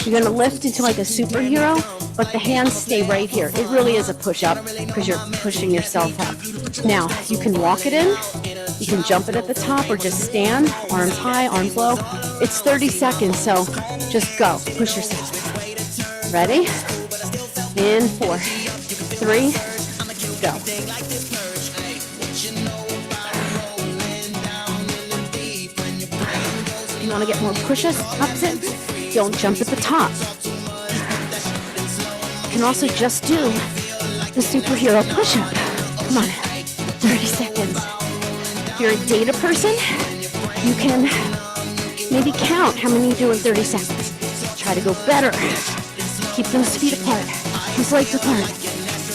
You're going to lift into like a superhero, but the hands stay right here. It really is a push-up because you're pushing yourself up. Now, you can walk it in, you can jump it at the top, or just stand, arms high, arms low. It's 30 seconds, so just go. Push yourself. Ready? In 4, 3, go. You want to get more push-ups in? Don't jump at the top. You can also just do the superhero push-up. Come on, 30 seconds. If you're a data person, you can maybe count how many you do in 30 seconds. Try to go better. Keep those feet apart, those legs apart.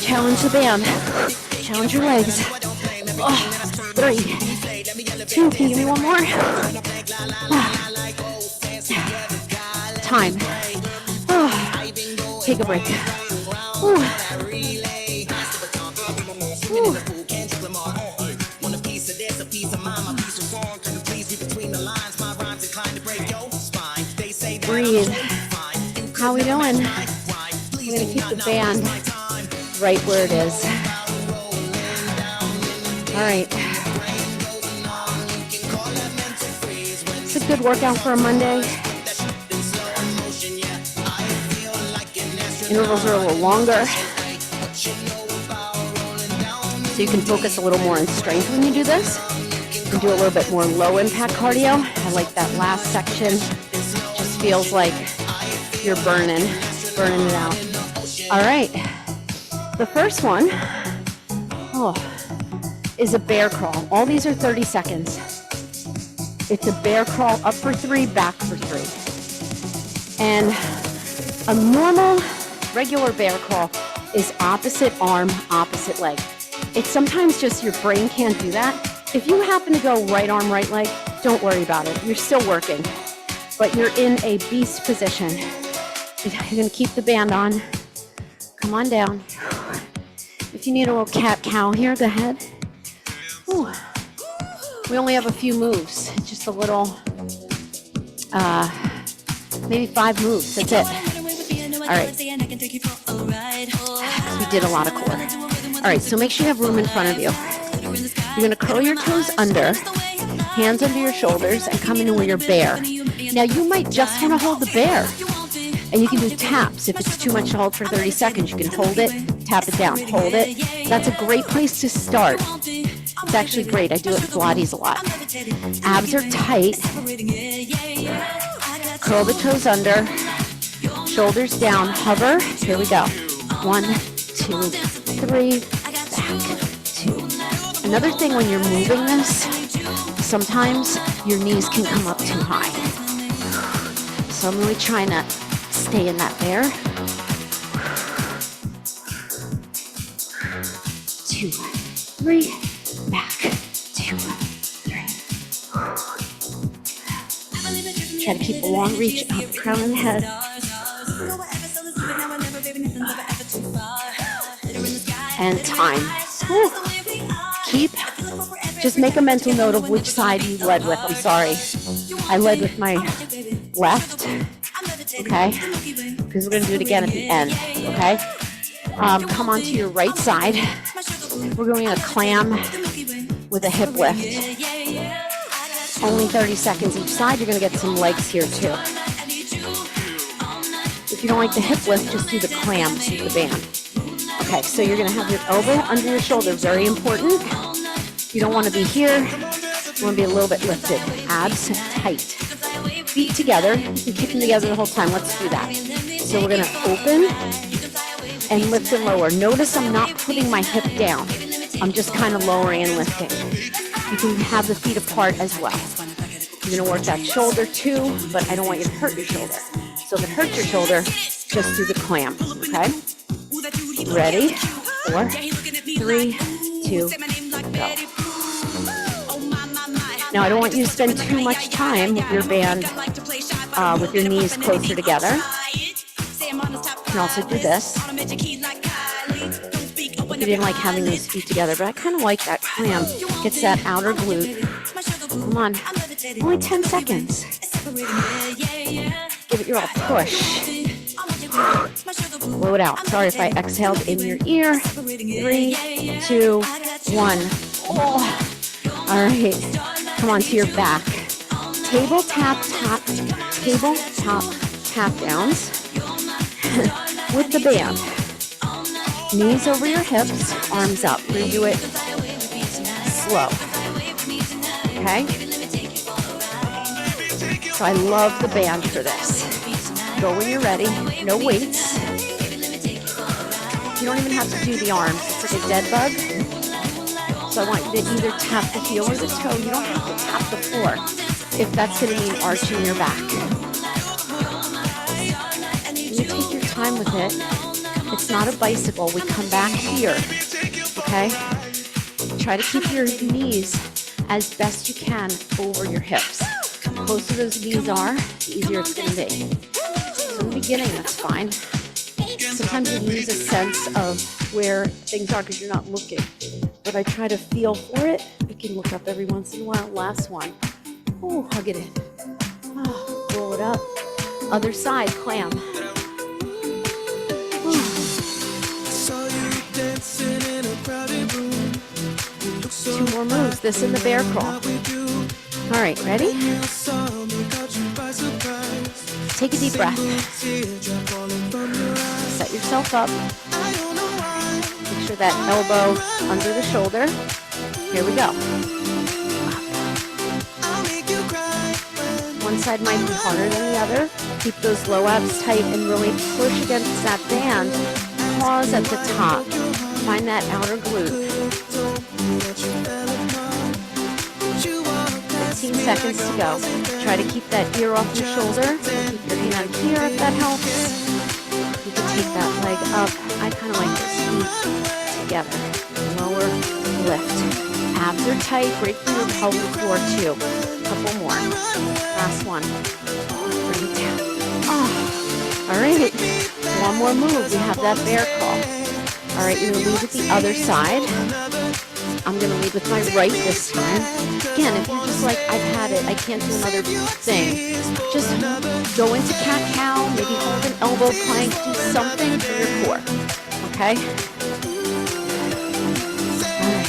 Challenge the band. Challenge your legs. 3, 2, can you give me one more? Time. Take a break. Breathe. How are we doing? We're going to keep the band right where it is. All right. It's a good workout for a Monday. Intervals are a little longer, so you can focus a little more on strength when you do this. You can do a little bit more low-impact cardio. I like that last section. Just feels like you're burning it out. All right. The first one is a bear crawl. All these are 30 seconds. It's a bear crawl, up for 3, back for 3. And a normal regular bear crawl is opposite arm, opposite leg. It's sometimes just your brain can't do that. If you happen to go right arm, right leg, don't worry about it. You're still working, but you're in a beast position. You're gonna keep the band on. Come on down. If you need a little cat-cow here, go ahead. Whew. We only have a few moves, just a little, maybe 5 moves, that's it. All right, we did a lot of core. All right, so make sure you have room in front of you. You're gonna curl your toes under, hands under your shoulders, and come into your bear. Now you might just wanna hold the bear, and you can do taps. If it's too much to hold for 30 seconds, you can hold it, tap it down, hold it. That's a great place to start. It's actually great, I do it in Pilates a lot. Abs are tight. Curl the toes under. Shoulders down, hover. Here we go. 1, 2, 3, back, 2. Another thing when you're moving this, sometimes your knees can come up too high. So I'm really trying to stay in that bear. 2, 3, back, 2, 3. Try to keep a long reach up, crown and head. And time. Whew. Just make a mental note of which side you led with. I'm sorry. I led with my left, okay? Because we're gonna do it again at the end, okay? Come onto your right side. We're doing a clam with a hip lift. Only 30 seconds each side. You're gonna get some legs here too. If you don't like the hip lift, just do the clam with the band. Okay, so you're gonna have your elbow under your shoulder, very important. You don't wanna be here, you wanna be a little bit lifted. Abs tight. Feet together, you keep them together the whole time. Let's do that. So we're gonna open and lift and lower. Notice I'm not putting my hip down. I'm just kind of lowering and lifting. You can have the feet apart as well. You're gonna work that shoulder too, but I don't want you to hurt your shoulder. So if it hurts your shoulder, just do the clam, okay? Ready? 4, 3, 2, go. Now I don't want you to spend too much time with your band, with your knees closer together. You can also do this. You didn't like having those feet together, but I kind of like that clam. Gets that outer glute. Come on, only 10 seconds. Give it your all push. Blow it out. Sorry if I exhaled in your ear. 3, 2, 1. Oh. All right, come on to your back. Table tap downs with the band. Knees over your hips, arms up. We're gonna do it slow. Okay? So I love the band for this. Go when you're ready. No weights. You don't even have to do the arms. It's like a dead bug. So I want you to either tap the heel or the toe. You don't have to tap the floor if that's going to mean arching your back. You take your time with it. It's not a bicycle. We come back here, okay? Try to keep your knees as best you can over your hips. The closer those knees are, the easier it's going to be. So in the beginning, that's fine. Sometimes you lose a sense of where things are because you're not looking. But I try to feel for it. I can look up every once in a while. Last one. Oh, hug it in. Oh, roll it up. Other side, clam. Two more moves. This in the bear crawl. All right, ready? Take a deep breath. Set yourself up. Make sure that elbow under the shoulder. Here we go. One side might be harder than the other. Keep those low abs tight and really push against that band. Pause at the top. Find that outer glute. 15 seconds to go. Try to keep that ear off your shoulder. Keep your hand here if that helps. You can take that leg up. I kind of like those feet together. Lower, lift. Abs are tight. Break through the pelvic floor too. Couple more. Last one. Bring it down. Oh. All right. One more move. We have that bear crawl. All right, you're going to lead with the other side. I'm going to lead with my right this time. Again, if you're just like, I've had it, I can't do another thing, just go into cat-cow, maybe hold an elbow plank, do something for your core, okay? All right.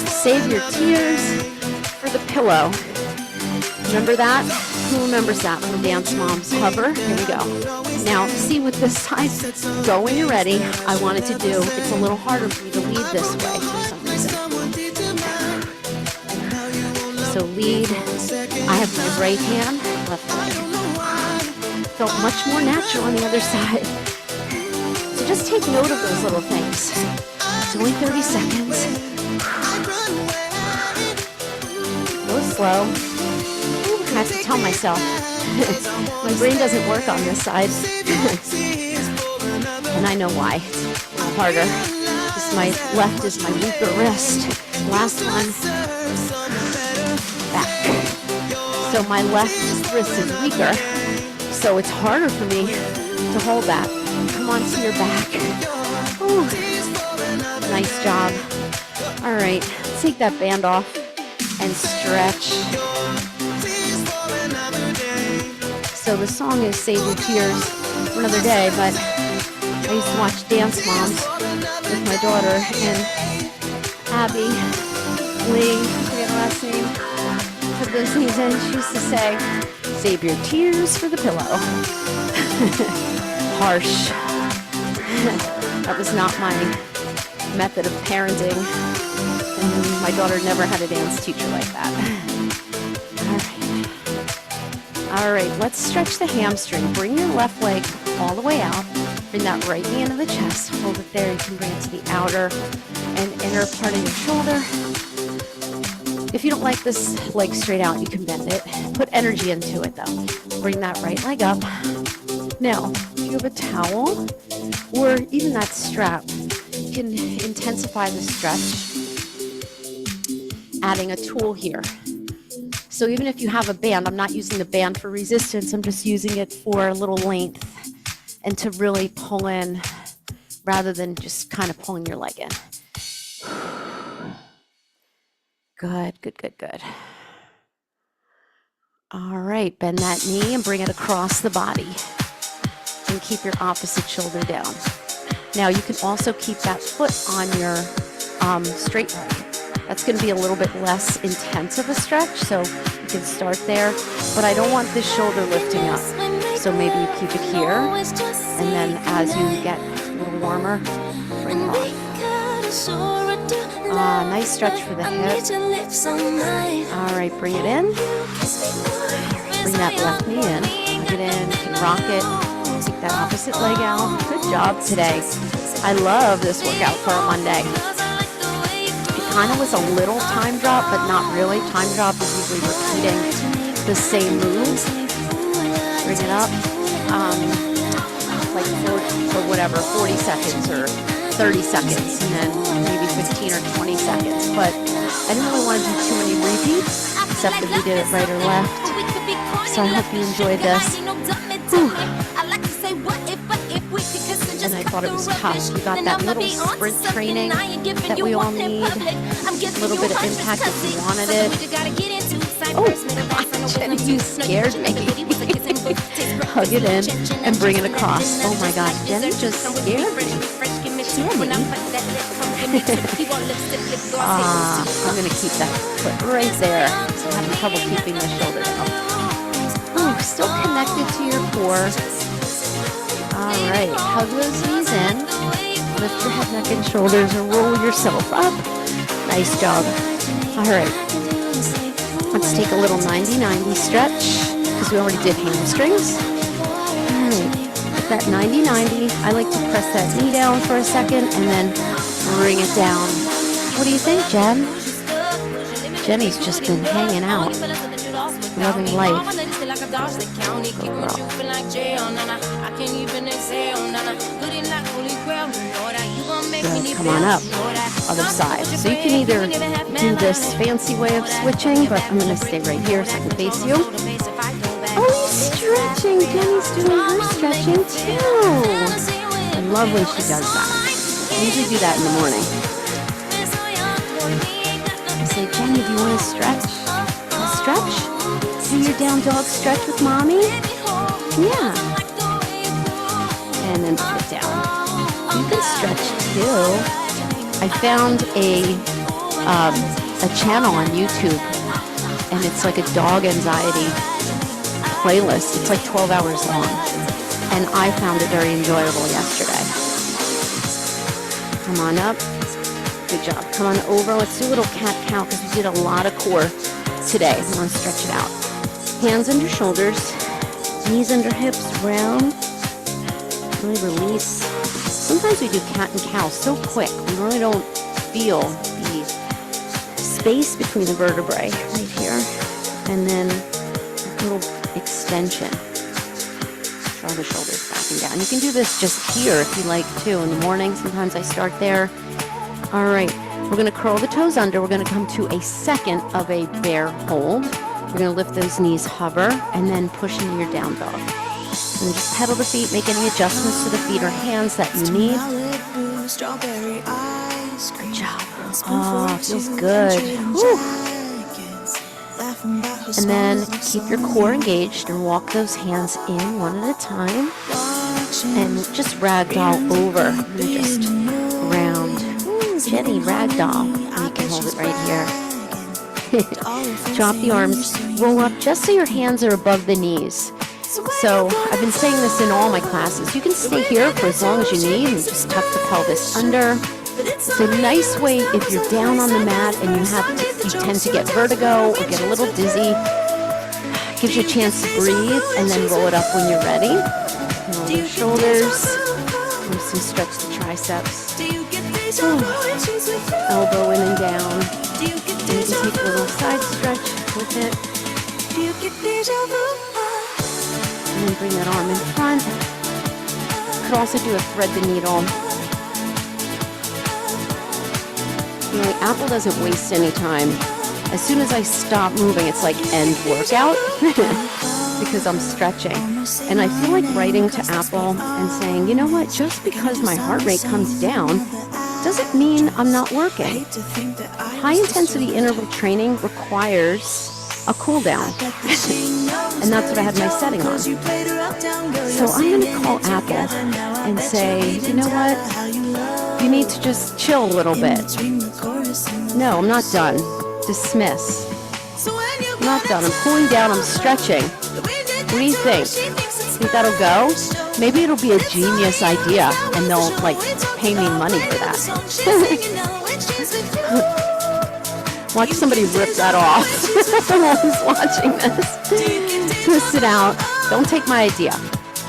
Save your tears for the pillow. Remember that? Who remembers that when the dance moms hover? Here we go. Now, see with this side, go when you're ready. I wanted to do, it's a little harder for me to lead this way for some reason. So lead, I have my right hand, left leg. Felt much more natural on the other side. So just take note of those little things. It's only 30 seconds. Go slow. I have to tell myself, my brain doesn't work on this side. And I know why. It's a little harder. Because my left is my weaker wrist. Last one. Back. So my left wrist is weaker. So it's harder for me to hold that. Come on to your back. Ooh. Nice job. All right. Take that band off and stretch. So the song is Save Your Tears for Another Day, but I used to watch Dance Moms with my daughter, and Abby Lee, I forget her last name, took those knees in. She used to say, save your tears for the pillow. Harsh. That was not my method of parenting. And my daughter never had a dance teacher like that. All right, let's stretch the hamstring. Bring your left leg all the way out. Bring that right knee into the chest. Hold it there. You can bring it to the outer and inner part of your shoulder. If you don't like this leg straight out, you can bend it. Put energy into it, though. Bring that right leg up. Now, if you have a towel or even that strap, you can intensify the stretch, adding a tool here. So even if you have a band, I'm not using the band for resistance, I'm just using it for a little length and to really pull in rather than just kind of pulling your leg in. Good, good, good, good. All right, bend that knee and bring it across the body. And keep your opposite shoulder down. Now you can also keep that foot on your straight leg. That's going to be a little bit less intense of a stretch, so you can start there. But I don't want this shoulder lifting up, so maybe you keep it here, and then as you get a little warmer, bring it off. Nice stretch for the hip. All right, bring it in. Bring that left knee in. Bring it in. You can rock it. Take that opposite leg out. Good job today. I love this workout for a Monday. It kind of was a little time drop, but not really. Time drop is usually repeating the same move. Bring it up. Like for whatever, 40 seconds or 30 seconds, and then maybe 15 or 20 seconds. But I didn't really want to do too many repeats, except if we did it right or left. So I hope you enjoyed this. Whew. And I thought it was tough. We got that little sprint training that we all need. A little bit of impact if we wanted it. Oh, Jenny, you scared me. Hug it in and bring it across. Oh my God, Jenny just scared me. Jenny. I'm going to keep that foot right there. I'm having trouble keeping the shoulder down. Oh, still connected to your core. All right, hug those knees in. Lift your head, neck, and shoulders and roll yourself up. Nice job. All right, let's take a little 90-90 stretch because we already did hamstrings. All right, with that 90-90, I like to press that knee down for a second and then bring it down. What do you think, Jen? Jenny's just been hanging out, loving life. Go girl. So come on up, other side. So you can either do this fancy way of switching, but I'm going to stay right here so I can face you. Oh, he's stretching. Jenny's doing her stretching too. I love when she does that. I usually do that in the morning. I say, Jenny, do you want to stretch? Stretch? Do your down dog stretch with mommy? Yeah. And then put it down. You can stretch too. I found a channel on YouTube, and it's like a dog anxiety playlist. It's like 12 hours long, and I found it very enjoyable yesterday. Come on up. Good job. Come on over. Let's do a little cat-cow because we did a lot of core today. We want to stretch it out. Hands under shoulders, knees under hips, round. Really release. Sometimes we do cat and cow so quick, we really don't feel the space between the vertebrae right here. And then a little extension. Draw the shoulders back and down. You can do this just here if you like too. In the morning, sometimes I start there. All right, we're going to curl the toes under. We're going to come to a second of a bear hold. We're going to lift those knees, hover, and then push into your down dog. And just pedal the feet, make any adjustments to the feet or hands that you need. Good job. Oh, feels good. Whew. And then keep your core engaged and walk those hands in one at a time. And just ragdoll over. And just round. Ooh, Jenny, ragdoll. And you can hold it right here. Drop the arms, roll up just so your hands are above the knees. So I've been saying this in all my classes. You can stay here for as long as you need and just tuck the pelvis under. It's a nice way if you're down on the mat and you tend to get vertigo or get a little dizzy. It gives you a chance to breathe and then roll it up when you're ready. Roll your shoulders. Do some stretch the triceps. Elbow in and down. And you can take a little side stretch with it. And then bring that arm in front. You could also do a thread the needle. You know, the apple doesn't waste any time. As soon as I stop moving, it's like end workout because I'm stretching. And I feel like writing to Apple and saying, you know what, just because my heart rate comes down doesn't mean I'm not working. High intensity interval training requires a cool down. And that's what I had my setting on. So I'm going to call Apple and say, you know what, you need to just chill a little bit. No, I'm not done. Dismiss. I'm not done. I'm cooling down. I'm stretching. What do you think? Think that'll go? Maybe it'll be a genius idea and they'll like pay me money for that. Watch somebody rip that off while who's watching this. Twist it out. Don't take my idea.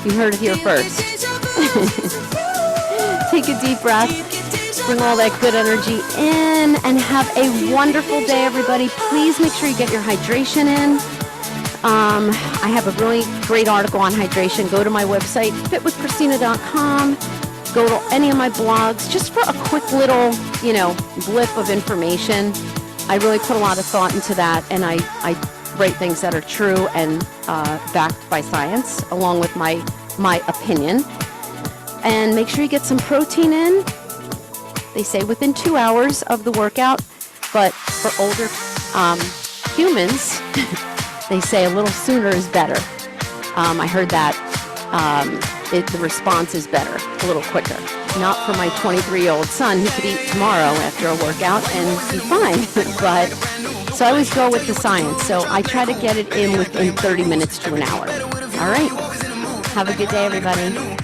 You heard it here first. Take a deep breath. Bring all that good energy in and have a wonderful day, everybody. Please make sure you get your hydration in. I have a really great article on hydration. Go to my website, fitwithchristina.com. Go to any of my blogs just for a quick little, blip of information. I really put a lot of thought into that, and I write things that are true and backed by science, along with my opinion. And make sure you get some protein in. They say within 2 hours of the workout, but for older humans, they say a little sooner is better. I heard that the response is better, a little quicker. Not for my 23-year-old son who could eat tomorrow after a workout and be fine. But so I always go with the science. So I try to get it in within 30 minutes to an hour. All right. Have a good day, everybody.